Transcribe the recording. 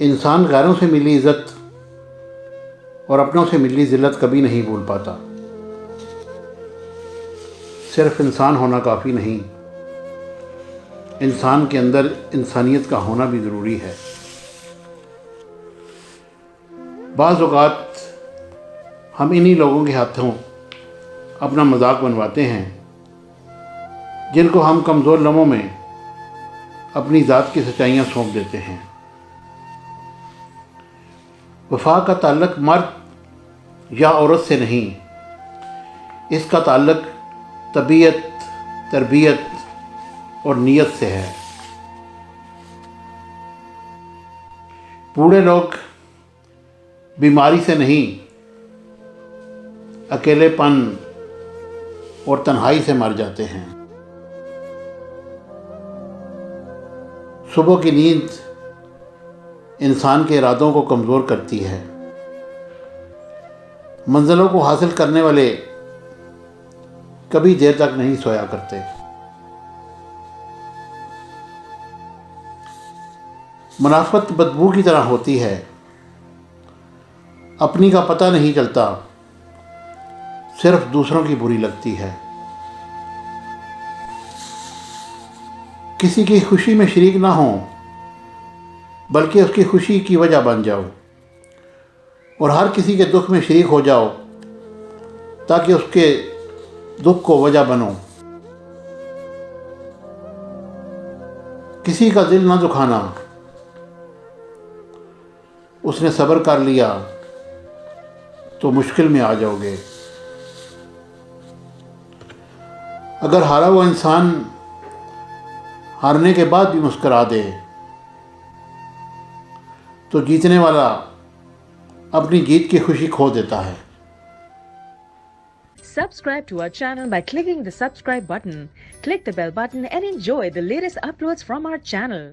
انسان غیروں سے ملی عزت اور اپنوں سے ملی ذلت کبھی نہیں بھول پاتا۔ صرف انسان ہونا کافی نہیں، انسان کے اندر انسانیت کا ہونا بھی ضروری ہے۔ بعض اوقات ہم انہی لوگوں کے ہاتھوں اپنا مذاق بنواتے ہیں جن کو ہم کمزور لمحوں میں اپنی ذات کی سچائیاں سونپ دیتے ہیں۔ وفا کا تعلق مرد یا عورت سے نہیں، اس کا تعلق طبیعت، تربیت اور نیت سے ہے۔ بوڑھے لوگ بیماری سے نہیں، اکیلے پن اور تنہائی سے مر جاتے ہیں۔ صبح کی نیند انسان کے ارادوں کو کمزور کرتی ہے۔ منزلوں کو حاصل کرنے والے کبھی دیر تک نہیں سویا کرتے۔ منافقت بدبو کی طرح ہوتی ہے، اپنی کا پتہ نہیں چلتا، صرف دوسروں کی بری لگتی ہے۔ کسی کی خوشی میں شریک نہ ہوں بلکہ اس کی خوشی کی وجہ بن جاؤ، اور ہر کسی کے دکھ میں شریک ہو جاؤ تاکہ اس کے دکھ کو وجہ بنو۔ کسی کا دل نہ دکھانا، اس نے صبر کر لیا تو مشکل میں آ جاؤ گے۔ اگر ہارا ہوا انسان ہارنے کے بعد بھی مسکرا دے تو جیتنے والا اپنی جیت کی خوشی کھو دیتا ہے۔ Subscribe to our channel by clicking the subscribe button. Click the bell button and enjoy the latest uploads from our channel.